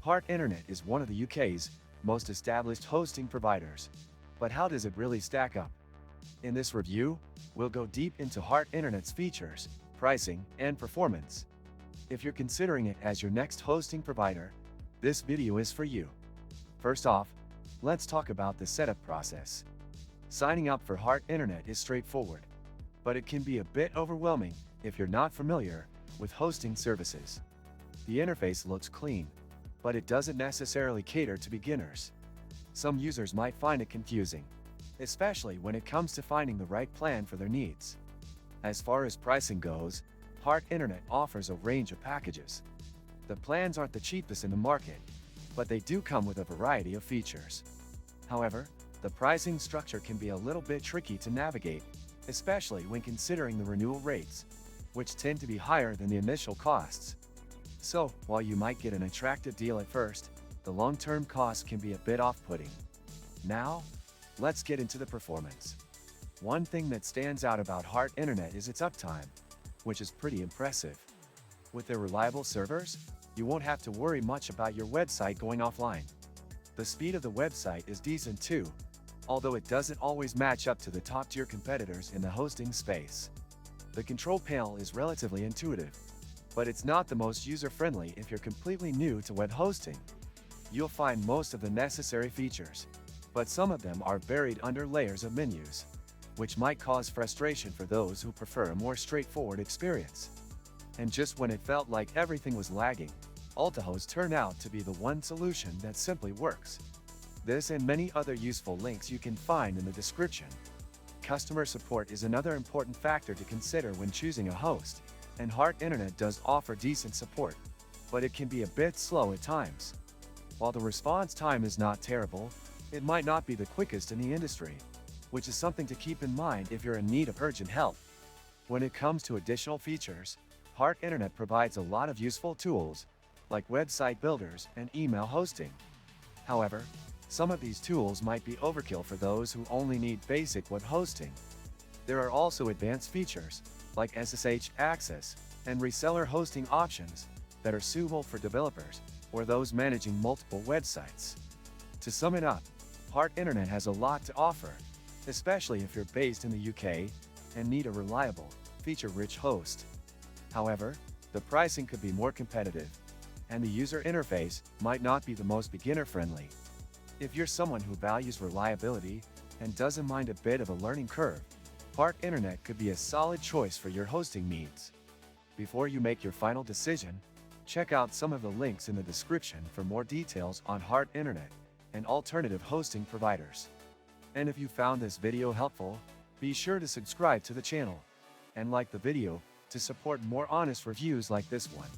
Heart Internet is one of the UK's most established hosting providers. But how does it really stack up? In this review, we'll go deep into Heart Internet's features, pricing, and performance. If you're considering it as your next hosting provider, this video is for you. First off, let's talk about the setup process. Signing up for Heart Internet is straightforward, but it can be a bit overwhelming if you're not familiar with hosting services. The interface looks clean, but it doesn't necessarily cater to beginners. Some users might find it confusing, especially when it comes to finding the right plan for their needs. As far as pricing goes, Heart Internet offers a range of packages. The plans aren't the cheapest in the market, but they do come with a variety of features. However, the pricing structure can be a little bit tricky to navigate, especially when considering the renewal rates, which tend to be higher than the initial costs. So, while you might get an attractive deal at first, the long-term cost can be a bit off-putting. Now, let's get into the performance. One thing that stands out about Heart Internet is its uptime, which is pretty impressive. With their reliable servers, you won't have to worry much about your website going offline. The speed of the website is decent too, although it doesn't always match up to the top-tier competitors in the hosting space. The control panel is relatively intuitive, but it's not the most user-friendly if you're completely new to web hosting. You'll find most of the necessary features, but some of them are buried under layers of menus, which might cause frustration for those who prefer a more straightforward experience. And just when it felt like everything was lagging, AltaHost turned out to be the one solution that simply works. This and many other useful links you can find in the description. Customer support is another important factor to consider when choosing a host, and Heart Internet does offer decent support, but it can be a bit slow at times. While the response time is not terrible, it might not be the quickest in the industry, which is something to keep in mind if you're in need of urgent help. When it comes to additional features, Heart Internet provides a lot of useful tools, like website builders and email hosting. However, some of these tools might be overkill for those who only need basic web hosting. There are also advanced features, like SSH access and reseller hosting options, that are suitable for developers or those managing multiple websites. To sum it up, Heart Internet has a lot to offer, especially if you're based in the UK and need a reliable, feature-rich host. However, the pricing could be more competitive, and the user interface might not be the most beginner-friendly. If you're someone who values reliability and doesn't mind a bit of a learning curve, Heart Internet could be a solid choice for your hosting needs. Before you make your final decision, check out some of the links in the description for more details on Heart Internet and alternative hosting providers. And if you found this video helpful, be sure to subscribe to the channel and like the video to support more honest reviews like this one.